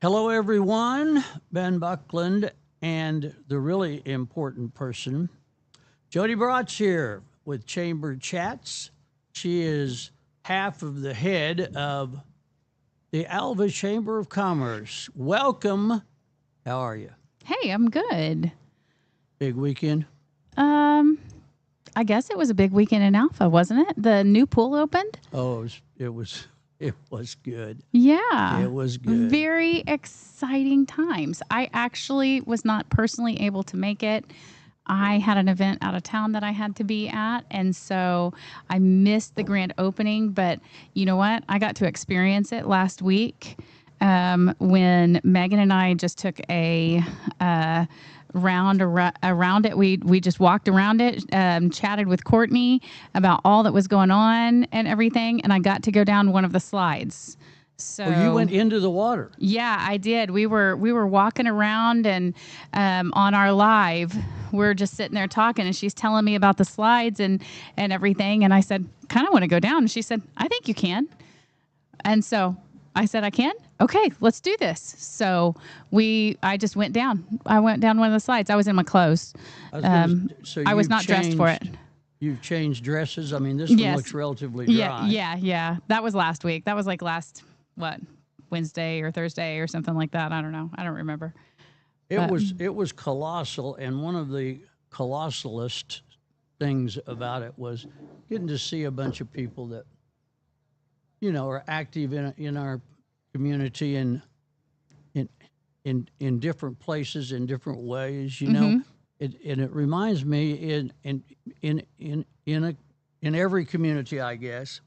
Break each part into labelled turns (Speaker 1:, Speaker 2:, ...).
Speaker 1: Hello, everyone. Ben Buckland and the really important person, Jody Bratz here with Chamber Chats. She is half of the head of the Alva Chamber of Commerce. Welcome. How are you?
Speaker 2: Hey, I'm good.
Speaker 1: Big weekend?
Speaker 2: Um, I guess it was a big weekend in Alpha, wasn't it? The new pool opened.
Speaker 1: Oh, it was good.
Speaker 2: Yeah,
Speaker 1: It was good.
Speaker 2: very exciting times. I actually was not personally able to make it. I had an event out of town that I had to be at, and so I missed the grand opening. But you know what? I got to experience it last week when Megan and I just took a around it. We just walked around it, chatted with Courtney about all that was going on and everything, and I got to go down one of the slides. So
Speaker 1: Oh, you went into the water.
Speaker 2: yeah, I did. We were walking around and on our live, we're just sitting there talking, and she's telling me about the slides and everything. And I said, kind of want to go down. And she said, I think you can. And so I said, I can. Okay, let's do this. So I just went down. I went down one of the slides. I was in my clothes. I was not dressed for it.
Speaker 1: You've changed dresses. I mean, this one looks relatively dry.
Speaker 2: Yeah. That was last week. That was like Wednesday or Thursday or something like that. I don't know. I don't remember.
Speaker 1: It was colossal, and one of the colossalist things about it was getting to see a bunch of people that are active in our community and in different places in different ways. It reminds me in every community, I guess,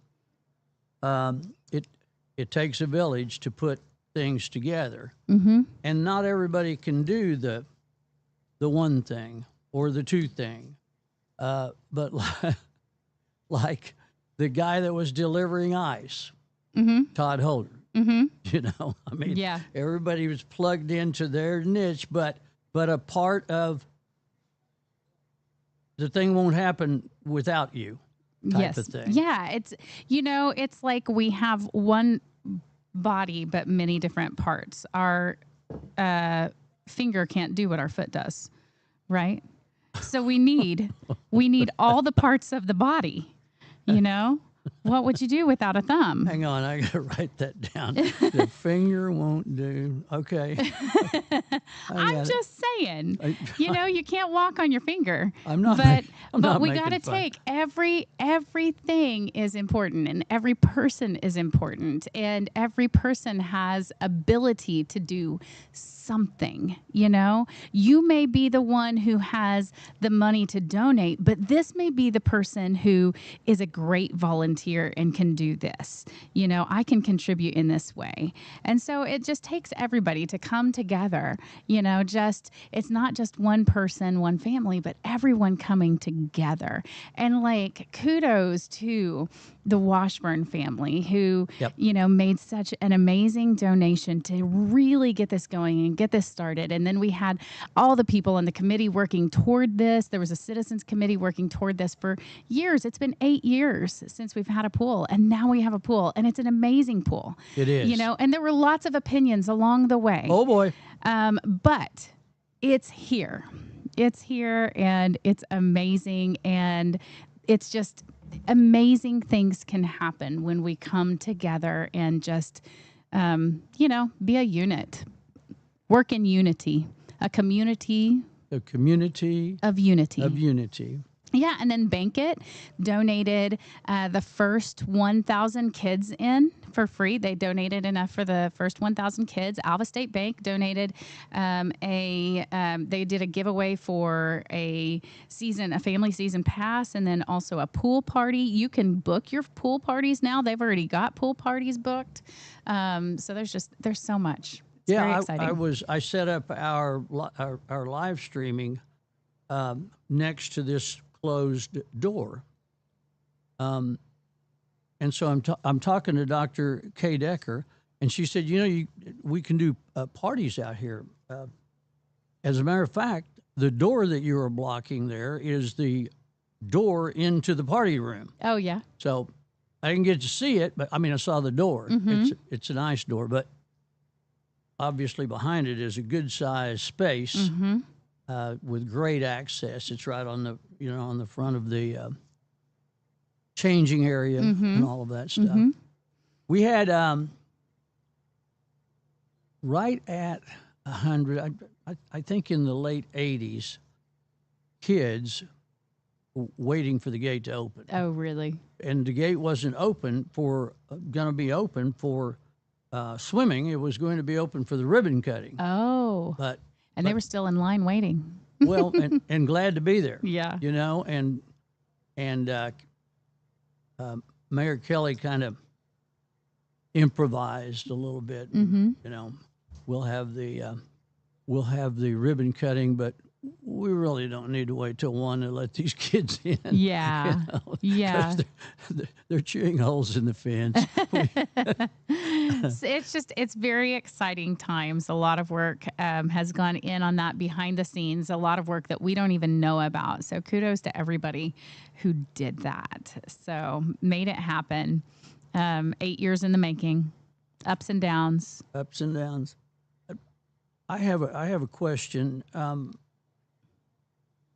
Speaker 1: it takes a village to put things together, and not everybody can do the one thing or the two thing, but like the guy that was delivering ice, Todd Holder. I mean, everybody was plugged into their niche, but a part of the thing won't happen without you type of thing.
Speaker 2: Yeah, it's like we have one body but many different parts. Our finger can't do what our foot does, right? So we need all the parts of the body. What would you do without a thumb?
Speaker 1: Hang on, I gotta write that down. The finger won't do. Okay.
Speaker 2: I'm just saying. You can't walk on your finger.
Speaker 1: I'm not.
Speaker 2: But we got to take everything is important, and every person is important, and every person has ability to do something. You may be the one who has the money to donate, but this may be the person who is a great volunteer and can do this. I can contribute in this way. And so it just takes everybody to come together. It's not just one person, one family, but everyone coming together. And kudos to the Washburn family who, made such an amazing donation to really get this going and get this started. And then we had all the people on the committee working toward this. There was a citizens committee working toward this for years. It's been 8 years since we've had a pool, and now we have a pool, and it's an amazing pool.
Speaker 1: It is.
Speaker 2: And there were lots of opinions along the way.
Speaker 1: Oh boy.
Speaker 2: But it's here. It's here, and it's amazing, and it's just amazing things can happen when we come together and just, be a unit, work in unity, a community
Speaker 1: of unity.
Speaker 2: Yeah, and then Bankit donated the first 1,000 kids in for free. They donated enough for the first 1,000 kids. Alva State Bank donated they did a giveaway for a family season pass, and then also a pool party. You can book your pool parties now. They've already got pool parties booked. So there's so much. It's very exciting.
Speaker 1: I set up our live streaming next to this closed door. And so I'm talking to Dr. Kay Decker, and she said, we can do parties out here. As a matter of fact, the door that you are blocking there is the door into the party room.
Speaker 2: Oh, yeah.
Speaker 1: So I didn't get to see it, but I saw the door. It's a nice door, but obviously behind it is a good sized space
Speaker 2: Mm-hmm.
Speaker 1: with great access. It's right on the on the front of the changing area and all of that stuff.
Speaker 2: Mm-hmm.
Speaker 1: We had right at 100. I think in the late 80s, kids waiting for the gate to open.
Speaker 2: Oh, really?
Speaker 1: And the gate wasn't open for going to be open for swimming. It was going to be open for the ribbon cutting.
Speaker 2: Oh.
Speaker 1: But
Speaker 2: And they were still in line waiting.
Speaker 1: well, and glad to be there.
Speaker 2: Yeah.
Speaker 1: And Mayor Kelly kind of improvised a little bit.
Speaker 2: Mm-hmm.
Speaker 1: We'll have the ribbon cutting, but we really don't need to wait till 1 to let these kids in.
Speaker 2: Yeah. Yeah.
Speaker 1: 'Cause they're chewing holes in the fence.
Speaker 2: It's very exciting times. A lot of work has gone in on that behind the scenes, a lot of work that we don't even know about. So kudos to everybody who did that. So made it happen. 8 years in the making, ups and downs.
Speaker 1: Ups and downs. I have a question.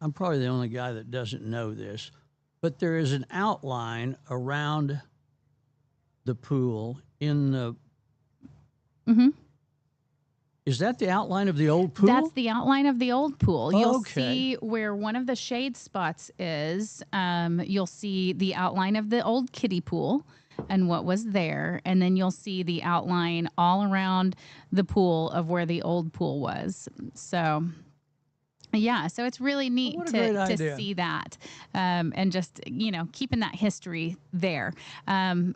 Speaker 1: I'm probably the only guy that doesn't know this, but there is an outline around the pool in the.
Speaker 2: Mm-hmm.
Speaker 1: Is that the outline of the old pool?
Speaker 2: That's the outline of the old pool. You'll
Speaker 1: Okay.
Speaker 2: see where one of the shade spots is. You'll see the outline of the old kiddie pool and what was there. And then you'll see the outline all around the pool of where the old pool was. So, yeah, so it's really neat
Speaker 1: What a great
Speaker 2: to
Speaker 1: idea.
Speaker 2: see that and just, keeping that history there.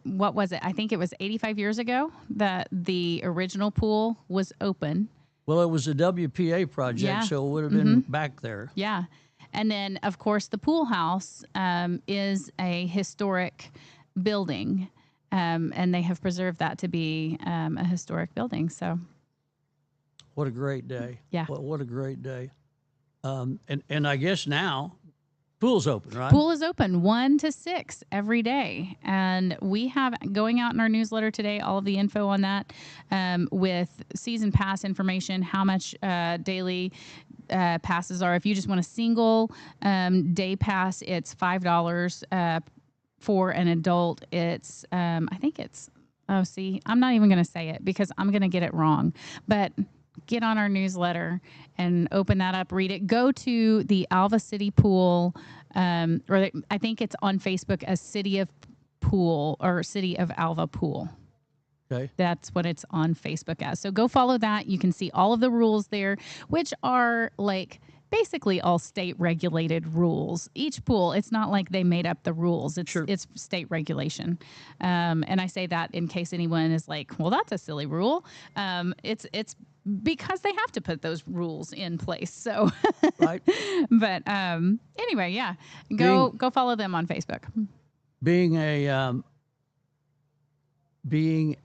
Speaker 2: What was it? I think it was 85 years ago that the original pool was open.
Speaker 1: Well, it was a WPA project,
Speaker 2: Yeah.
Speaker 1: so it would have been back there.
Speaker 2: Yeah. And then, of course, the pool house is a historic building, and they have preserved that to be a historic building. So,
Speaker 1: What a great day.
Speaker 2: Yeah.
Speaker 1: What a great day. And I guess now pool's open, right?
Speaker 2: pool is open 1 to 6 every day. And we have going out in our newsletter today all of the info on that with season pass information, how much daily passes are. If you just want a single day pass, it's $5. For an adult, it's, I think it's, I'm not even going to say it because I'm going to get it wrong. But get on our newsletter and open that up, read it. Go to the Alva City Pool, I think it's on Facebook as City of Pool or City of Alva Pool.
Speaker 1: Okay.
Speaker 2: That's what it's on Facebook as. So go follow that. You can see all of the rules there, which are like basically all state regulated rules. Each pool, it's not like they made up the rules. It's
Speaker 1: Sure.
Speaker 2: it's state regulation. And I say that in case anyone is like, well, that's a silly rule. It's because they have to put those rules in place. So,
Speaker 1: Right.
Speaker 2: but anyway, yeah, go follow them on Facebook.
Speaker 1: Being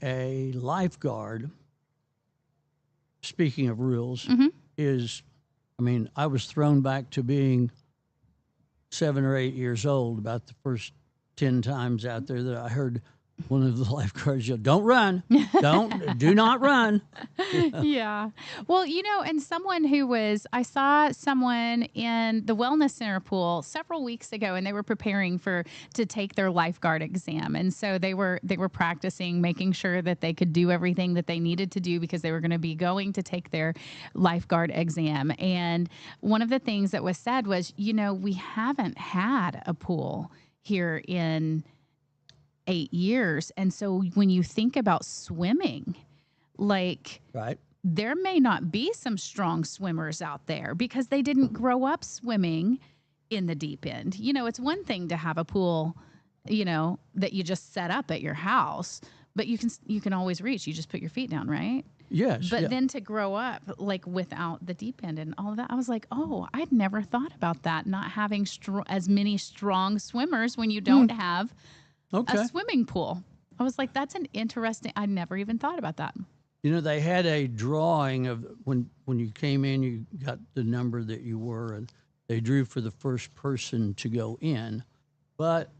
Speaker 1: a lifeguard, speaking of rules, is, I was thrown back to being 7 or 8 years old about the first 10 times out there that I heard one of the lifeguards yell, "Don't run. Do not run."
Speaker 2: Yeah. Well, and I saw someone in the wellness center pool several weeks ago, and they were preparing to take their lifeguard exam. And so they were practicing, making sure that they could do everything that they needed to do because they were going to be going to take their lifeguard exam. And one of the things that was said was, we haven't had a pool here in 8 years. And so when you think about swimming, like
Speaker 1: Right.
Speaker 2: there may not be some strong swimmers out there because they didn't grow up swimming in the deep end. It's one thing to have a pool, that you just set up at your house, but you can always reach. You just put your feet down, right?
Speaker 1: Yes.
Speaker 2: But
Speaker 1: yeah.
Speaker 2: then to grow up like without the deep end and all of that, I was like, oh, I'd never thought about that. Not having as many strong swimmers when you don't have
Speaker 1: Okay.
Speaker 2: a swimming pool. I was like, that's an interesting. I never even thought about that.
Speaker 1: They had a drawing of when you came in, you got the number that you were, and they drew for the first person to go in. But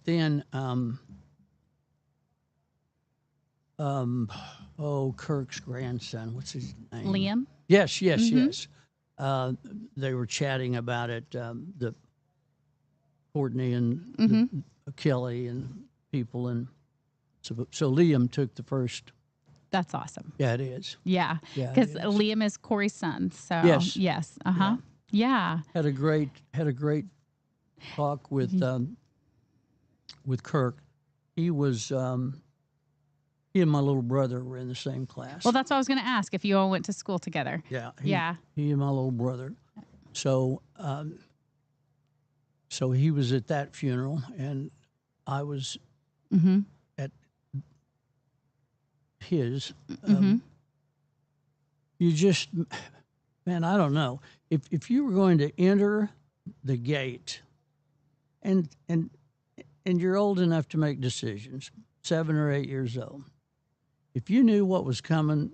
Speaker 1: then Kirk's grandson. What's his name?
Speaker 2: Liam.
Speaker 1: Yes, yes. They were chatting about it. The Courtney and Kelly and people, and so Liam took the first.
Speaker 2: That's awesome.
Speaker 1: Yeah, it is.
Speaker 2: Yeah,
Speaker 1: Yeah,
Speaker 2: because
Speaker 1: it is.
Speaker 2: Liam is Corey's son. So
Speaker 1: Yes.
Speaker 2: Yeah.
Speaker 1: Had a great talk with Kirk. He was he and my little brother were in the same class.
Speaker 2: Well, that's what I was going to ask, if you all went to school together.
Speaker 1: Yeah.
Speaker 2: Yeah.
Speaker 1: He and my little brother. So so he was at that funeral, and I was at his. You just, man, I don't know. If you were going to enter the gate, and you're old enough to make decisions, 7 or 8 years old, if you knew what was coming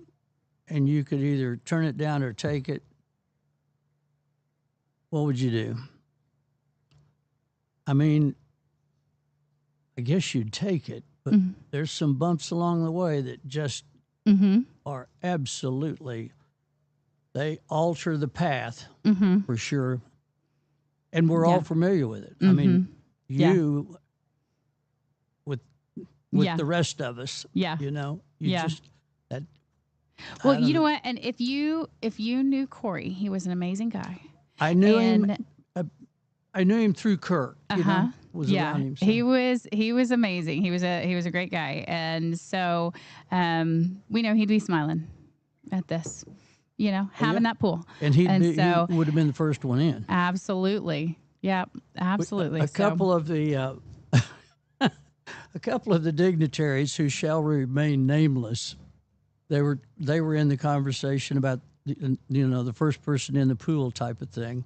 Speaker 1: and you could either turn it down or take it, what would you do? I mean, I guess you'd take it, but there's some bumps along the way that just are absolutely, they alter the path for sure. And we're all familiar with it. I mean, you with the rest of us, you know, you just, that.
Speaker 2: Well, you know what? And if you knew Corey, he was an amazing guy.
Speaker 1: I knew him. I knew him through Kirk. You know, was around him. So.
Speaker 2: He was amazing. He was a great guy, and so we know he'd be smiling at this, you know, having that pool.
Speaker 1: And he would have been the first one in.
Speaker 2: Absolutely. Yep. Absolutely.
Speaker 1: A couple of the a couple of the dignitaries who shall remain nameless, they were in the conversation about the first person in the pool type of thing,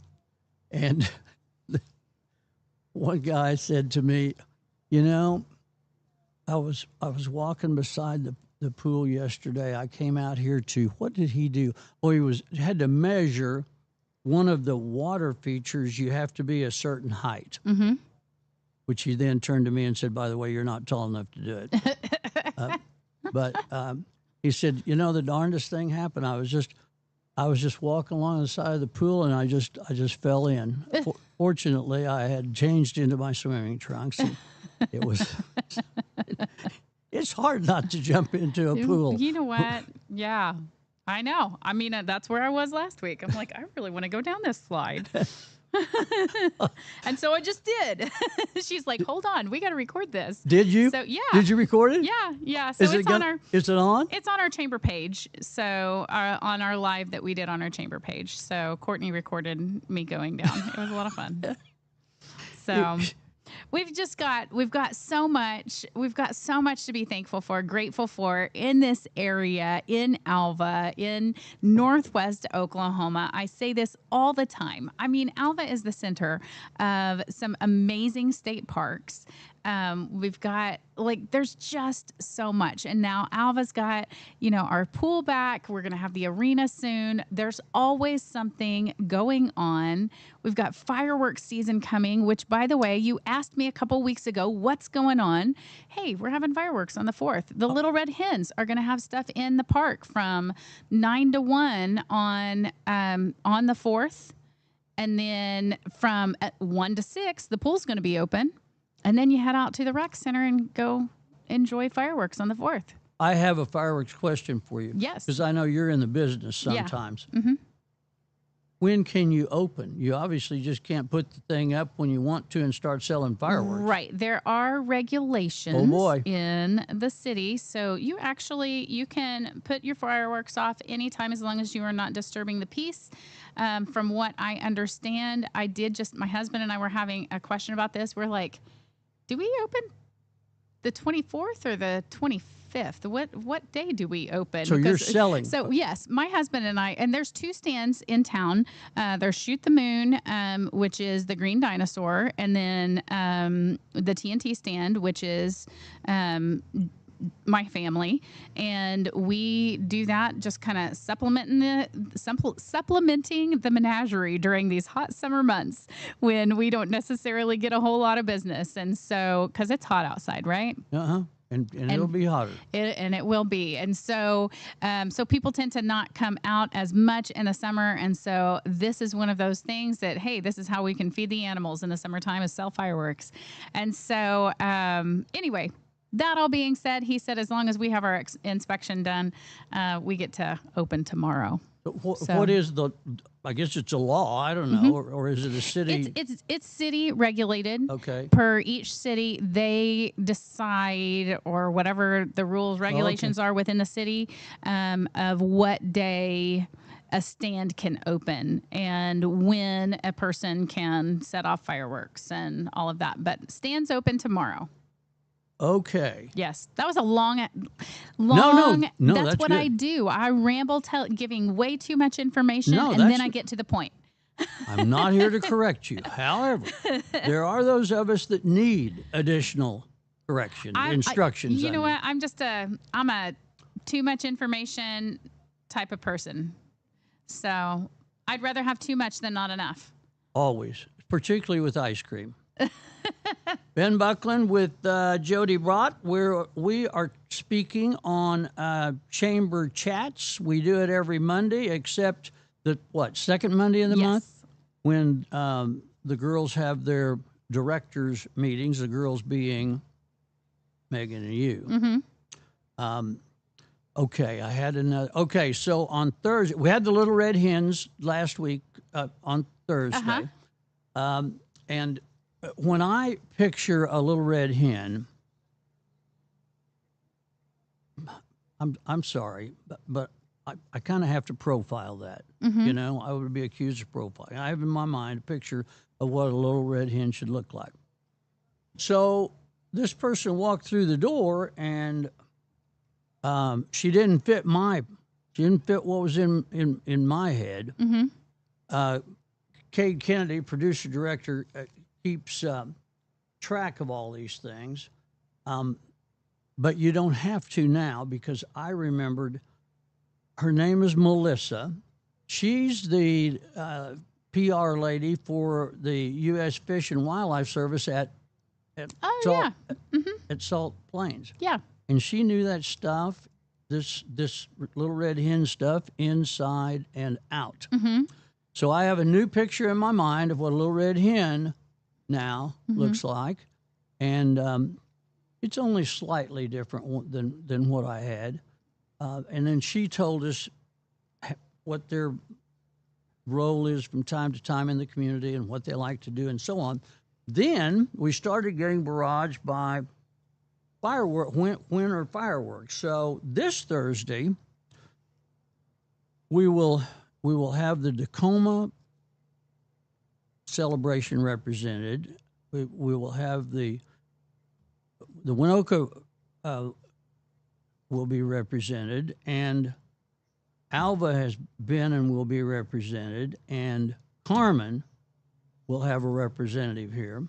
Speaker 1: and one guy said to me, you know, I was walking beside the pool yesterday. I came out here to, what did he do? Oh, he had to measure one of the water features. You have to be a certain height, which he then turned to me and said, by the way, you're not tall enough to do it. But he said, you know, the darndest thing happened. I was just walking along the side of the pool, and I just fell in. Fortunately, I had changed into my swimming trunks. And it was. It's hard not to jump into a pool.
Speaker 2: You know what? Yeah, I know. I mean, that's where I was last week. I'm like, I really want to go down this slide. And so I just did. She's like, hold on, we got to record this.
Speaker 1: Did you?
Speaker 2: So yeah.
Speaker 1: Did you record it?
Speaker 2: Yeah. So it's on our.
Speaker 1: Is it on?
Speaker 2: It's on our chamber page. So on our live that we did on our chamber page. So Courtney recorded me going down. It was a lot of fun. So we've got so much to be thankful for, grateful for in this area, in Alva, in Northwest Oklahoma. I say this all the time. I mean, Alva is the center of some amazing state parks. We've got, there's just so much. And now Alva's got, our pool back. We're going to have the arena soon. There's always something going on. We've got fireworks season coming, which, by the way, you asked me a couple weeks ago, what's going on? Hey, we're having fireworks on the 4th. The Little Red Hens are going to have stuff in the park from 9 to 1 on the 4th. And then from 1 to 6, the pool's going to be open. And then you head out to the rec center and go enjoy fireworks on the 4th.
Speaker 1: I have a fireworks question for you.
Speaker 2: Yes.
Speaker 1: Because I know you're in the business sometimes.
Speaker 2: Yeah. Mm-hmm.
Speaker 1: When can you open? You obviously just can't put the thing up when you want to and start selling fireworks.
Speaker 2: Right. There are regulations in the city. So you can put your fireworks off anytime as long as you are not disturbing the peace. From what I understand, my husband and I were having a question about this. We're like, do we open the 24th or the 25th? What day do we open?
Speaker 1: So you're selling.
Speaker 2: So yes, my husband and I, and there's 2 stands in town. There's Shoot the Moon, which is the green dinosaur, and then the TNT stand, which is my family, and we do that, just kind of supplementing the menagerie during these hot summer months when we don't necessarily get a whole lot of business. And so, because it's hot outside, right?
Speaker 1: And it'll be hotter.
Speaker 2: And it will be. And so, so people tend to not come out as much in the summer. And so this is one of those things that, hey, this is how we can feed the animals in the summertime is sell fireworks. And so, anyway, that all being said, he said, as long as we have our inspection done, we get to open tomorrow.
Speaker 1: What is the? I guess it's a law. I don't know, or is it a city?
Speaker 2: It's city regulated.
Speaker 1: Okay.
Speaker 2: Per each city, they decide, or whatever the rules regulations are within the city, of what day a stand can open and when a person can set off fireworks and all of that. But stands open tomorrow.
Speaker 1: Okay.
Speaker 2: Yes, that was a long.
Speaker 1: No,
Speaker 2: that's what
Speaker 1: good.
Speaker 2: I do. I ramble, giving way too much information,
Speaker 1: No,
Speaker 2: and then I get to the point.
Speaker 1: I'm not here to correct you. However, there are those of us that need additional correction, instructions.
Speaker 2: You know what? I'm a too much information type of person. So I'd rather have too much than not enough.
Speaker 1: Always, particularly with ice cream. Ben Buckland with Jody Brott, where we are speaking on Chamber Chats. We do it every Monday, except the second Monday of the month, when the girls have their directors meetings. The girls being Megan and you. Okay, I had another. Okay, so on Thursday we had the Little Red Hens last week on Thursday, and when I picture a little red hen, I'm sorry, but I kind of have to profile that. You know, I would be accused of profiling. I have in my mind a picture of what a little red hen should look like. So this person walked through the door, and she didn't fit what was in my head. Cade Kennedy, producer director, keeps track of all these things, but you don't have to now, because I remembered her name is Melissa. She's the PR lady for the U.S. Fish and Wildlife Service at Salt Plains.
Speaker 2: Yeah.
Speaker 1: And she knew that stuff, this little red hen stuff, inside and out. So I have a new picture in my mind of what a little red hen now looks like, and it's only slightly different than what I had. And then she told us what their role is from time to time in the community and what they like to do and so on. Then we started getting barraged by winter fireworks. So this Thursday we will have the Tacoma celebration represented. We will have the Winoka will be represented, and Alva has been and will be represented, and Carmen will have a representative here.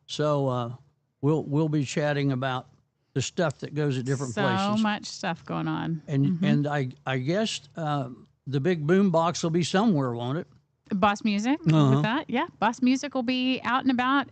Speaker 1: So we'll be chatting about the stuff that goes at different places.
Speaker 2: So much stuff going on.
Speaker 1: And I guess the big boom box will be somewhere, won't it?
Speaker 2: Boss Music with that. Yeah. Boss Music will be out and about.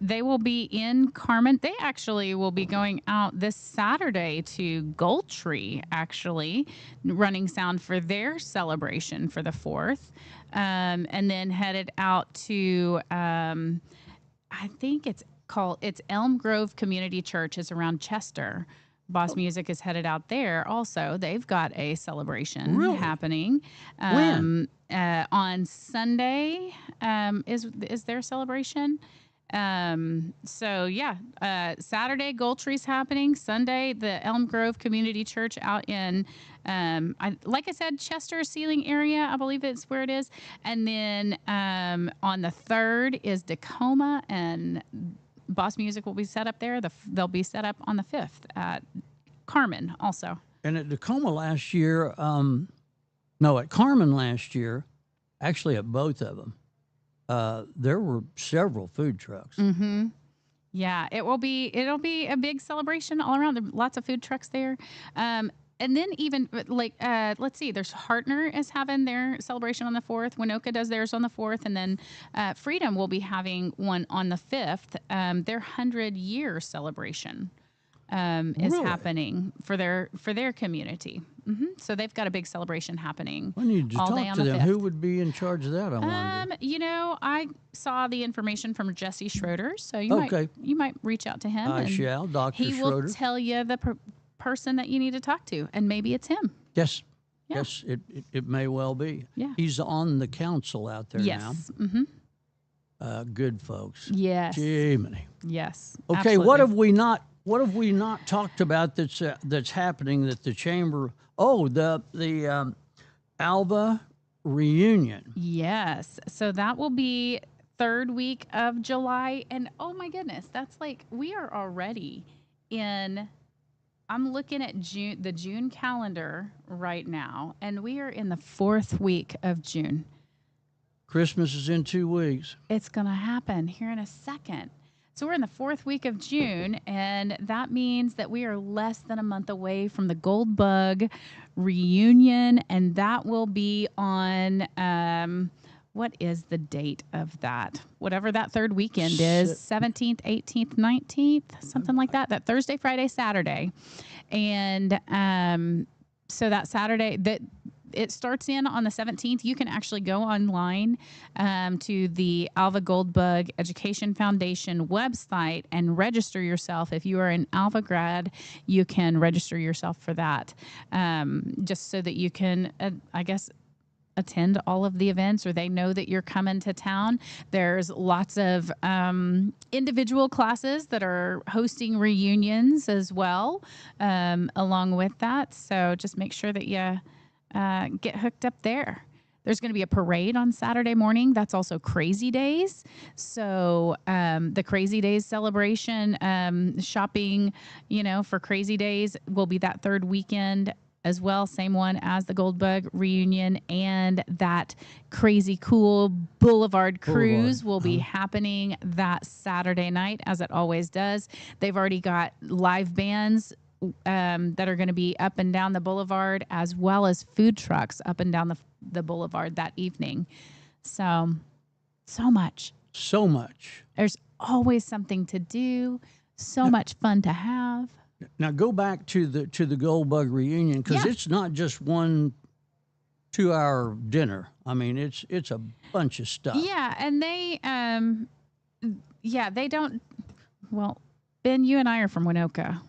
Speaker 2: They will be in Carmen. They actually will be going out this Saturday to Goldtree, actually, running sound for their celebration for the 4th. And then headed out to, I think it's Elm Grove Community Church is around Chester. Boss Music is headed out there also. They've got a celebration happening.
Speaker 1: When?
Speaker 2: On Sunday is their celebration. So yeah, Saturday Goldtree's happening. Sunday the Elm Grove Community Church out in like I said, Chester Sealing area, I believe it's where it is. And then on the 3rd is Tacoma, and Boss Music will be set up there. They'll be set up on the 5th at Carmen also.
Speaker 1: And at Tacoma last year, at Carmen last year, actually at both of them, there were several food trucks.
Speaker 2: Yeah, it'll be a big celebration all around. There are lots of food trucks there. And then even like, let's see, there's Hartner is having their celebration on the 4th. Winoka does theirs on the 4th. And then Freedom will be having one on the 5th. Their 100-year celebration is
Speaker 1: Really?
Speaker 2: happening for their community. So they've got a big celebration happening
Speaker 1: I need to
Speaker 2: all day
Speaker 1: talk
Speaker 2: on
Speaker 1: to
Speaker 2: the
Speaker 1: them.
Speaker 2: 5th.
Speaker 1: Who would be in charge of that, I wonder?
Speaker 2: I saw the information from Jesse Schroeder, so
Speaker 1: Okay.
Speaker 2: you might reach out to him.
Speaker 1: I
Speaker 2: and
Speaker 1: shall, Dr.
Speaker 2: He will
Speaker 1: Schroeder.
Speaker 2: tell you the person that you need to talk to, and maybe it's him.
Speaker 1: Yes.
Speaker 2: Yeah.
Speaker 1: Yes, it may well be.
Speaker 2: Yeah.
Speaker 1: He's on the council out there
Speaker 2: Yes.
Speaker 1: now. Good folks.
Speaker 2: Yes.
Speaker 1: Jiminy.
Speaker 2: Yes.
Speaker 1: Okay,
Speaker 2: absolutely.
Speaker 1: what have we not talked about that's happening that the chamber? Oh, the Alva reunion.
Speaker 2: Yes. So that will be 3rd week of July, and oh my goodness, that's like we are already in. I'm looking at the June calendar right now, and we are in the 4th week of June.
Speaker 1: Christmas is in 2 weeks.
Speaker 2: It's going to happen here in a second. So we're in the 4th week of June, and that means that we are less than a month away from the Gold Bug reunion, and that will be on what is the date of that? Whatever that 3rd weekend is, 17th, 18th, 19th, something like that. That Thursday, Friday, Saturday. And so that Saturday, it starts in on the 17th. You can actually go online to the Alva Goldbug Education Foundation website and register yourself. If you are an Alva grad, you can register yourself for that, just so that you can, attend all of the events, or they know that you're coming to town. There's lots of individual classes that are hosting reunions as well, along with that. So just make sure that you get hooked up there. There's going to be a parade on Saturday morning. That's also Crazy Days. So the Crazy Days celebration, shopping, for Crazy Days will be that 3rd weekend as well. Same one as the Goldbug reunion, and that crazy cool Boulevard cruise will be happening that Saturday night, as it always does. They've already got live bands that are going to be up and down the boulevard, as well as food trucks up and down the boulevard that evening. So much.
Speaker 1: So much.
Speaker 2: There's always something to do. So much fun to have.
Speaker 1: Now go back to the Goldbug reunion, because it's not just 1 2-hour dinner. I mean, it's a bunch of stuff.
Speaker 2: Yeah, and they they don't. Well, Ben, you and I are from Winoka.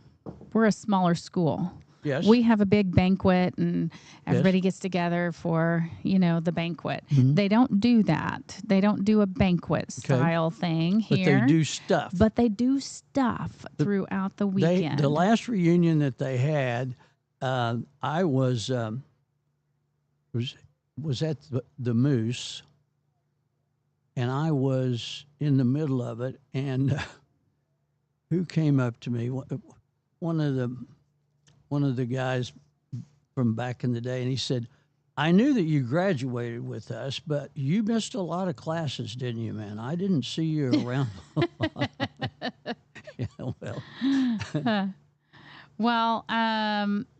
Speaker 2: We're a smaller school.
Speaker 1: Yes.
Speaker 2: We have a big banquet, and everybody gets together for, the banquet. They don't do that. They don't do a banquet style thing here.
Speaker 1: But they do stuff.
Speaker 2: But they do stuff throughout the weekend.
Speaker 1: The last reunion that they had, I was at the Moose, and I was in the middle of it, and who came up to me? One of the guys from back in the day, and he said, "I knew that you graduated with us, but you missed a lot of classes, didn't you, man? I didn't see you around." Yeah,
Speaker 2: well.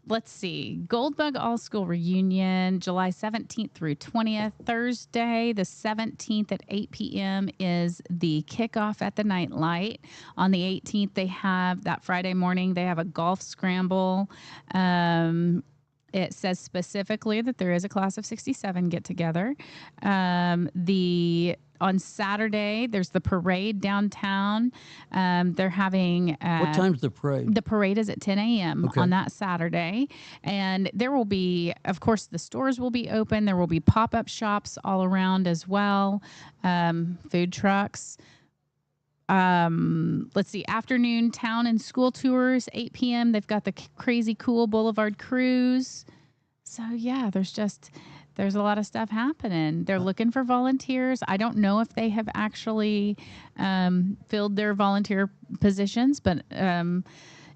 Speaker 2: Let's see. Goldbug All School Reunion, July 17th through 20th. Thursday, the 17th at 8 p.m. is the kickoff at the Nightlight. On the 18th, they have, that Friday morning, they have a golf scramble. It says specifically that there is a class of 67 get together. On Saturday, there's the parade downtown. They're having...
Speaker 1: what time's the parade?
Speaker 2: The parade is at 10 a.m. on that Saturday. And there will be, of course, the stores will be open. There will be pop-up shops all around as well. Food trucks. Let's see, afternoon town and school tours, 8 p.m. They've got the crazy cool Boulevard cruise. So, yeah, there's a lot of stuff happening. They're looking for volunteers. I don't know if they have actually filled their volunteer positions, but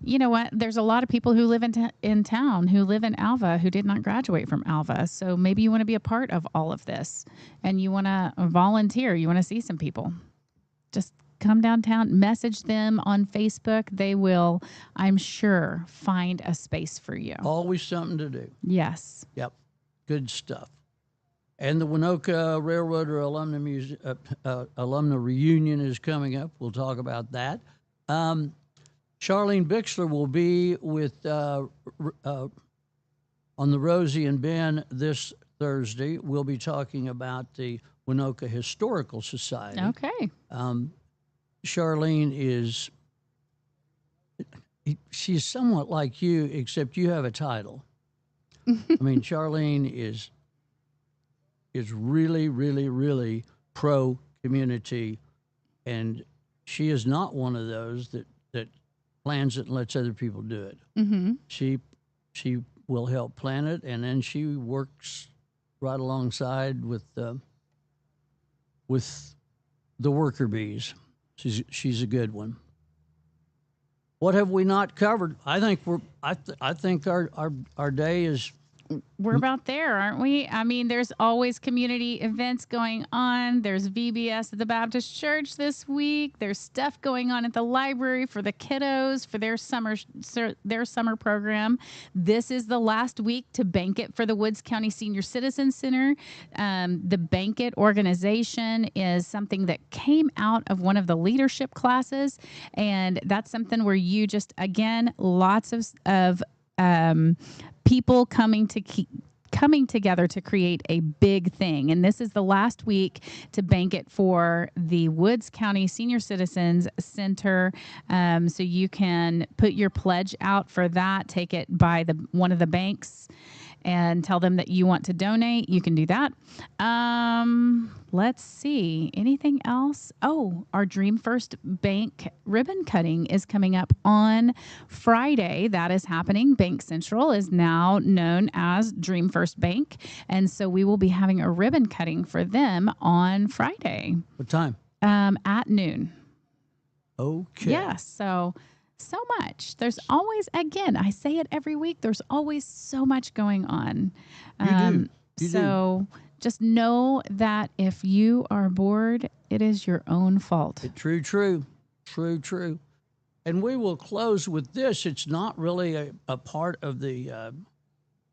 Speaker 2: you know what? There's a lot of people who live in town, who live in Alva, who did not graduate from Alva. So maybe you want to be a part of all of this, and you want to volunteer. You want to see some people. Just come downtown, message them on Facebook. They will, I'm sure, find a space for you.
Speaker 1: Always something to do.
Speaker 2: Yes.
Speaker 1: Yep. Good stuff. And the Winoka Railroader Alumni Alumna Reunion is coming up. We'll talk about that. Charlene Bixler will be with on the Rosie and Ben this Thursday. We'll be talking about the Winoka Historical Society.
Speaker 2: Okay.
Speaker 1: Charlene is, she's somewhat like you, except you have a title. I mean, Charlene is really, really, really pro-community, and she is not one of those that plans it and lets other people do it.
Speaker 2: Mm-hmm.
Speaker 1: She will help plan it, and then she works right alongside with the worker bees. She's a good one. What have we not covered? I think I think our day is.
Speaker 2: We're about there, aren't we? I mean, there's always community events going on. There's VBS at the Baptist Church this week. There's stuff going on at the library for the kiddos for their summer program. This is the last week to bank it for the Woods County Senior Citizen Center. The Banquet organization is something that came out of one of the leadership classes, and that's something where you just, again, lots of people coming together to create a big thing. And this is the last week to bank it for the Woods County Senior Citizens Center. So you can put your pledge out for that, take it by one of the banks and tell them that you want to donate. You can do that. Let's see. Anything else? Oh, our Dream First Bank ribbon cutting is coming up on Friday. That is happening. Bank Central is now known as Dream First Bank. And so we will be having a ribbon cutting for them on Friday.
Speaker 1: What time?
Speaker 2: At noon.
Speaker 1: Okay.
Speaker 2: Yeah. So much. There's always, again, I say it every week, there's always so much going on.
Speaker 1: You do.
Speaker 2: Just know that if you are bored, it is your own fault.
Speaker 1: True. And we will close with this. It's not really a part of the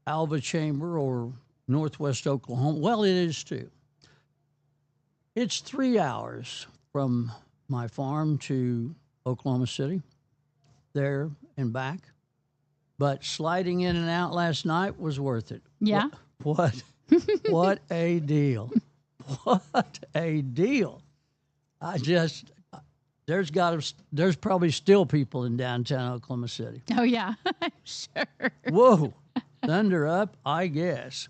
Speaker 1: Alva Chamber or Northwest Oklahoma. Well, it is too. It's 3 hours from my farm to Oklahoma City, there and back. But sliding in and out last night was worth it.
Speaker 2: Yeah.
Speaker 1: What a deal. What a deal. There's probably still people in downtown Oklahoma City.
Speaker 2: Oh, yeah. Sure.
Speaker 1: Whoa. Thunder up, I guess.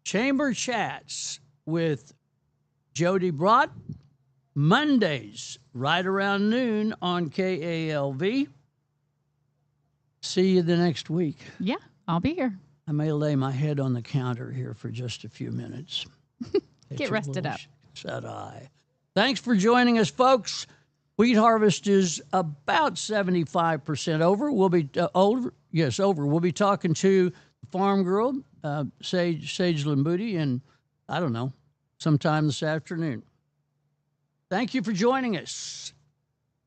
Speaker 1: Chamber Chats with Jody Brott, Mondays, right around noon on KALV. See you the next week.
Speaker 2: Yeah, I'll be here.
Speaker 1: I may lay my head on the counter here for just a few minutes.
Speaker 2: Get rested up.
Speaker 1: Said I. Thanks for joining us, folks. Wheat harvest is about 75% over. We'll be over. We'll be talking to the farm girl, Sage Lambuti, and I don't know, sometime this afternoon. Thank you for joining us.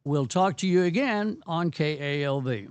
Speaker 1: We'll talk to you again on KALV.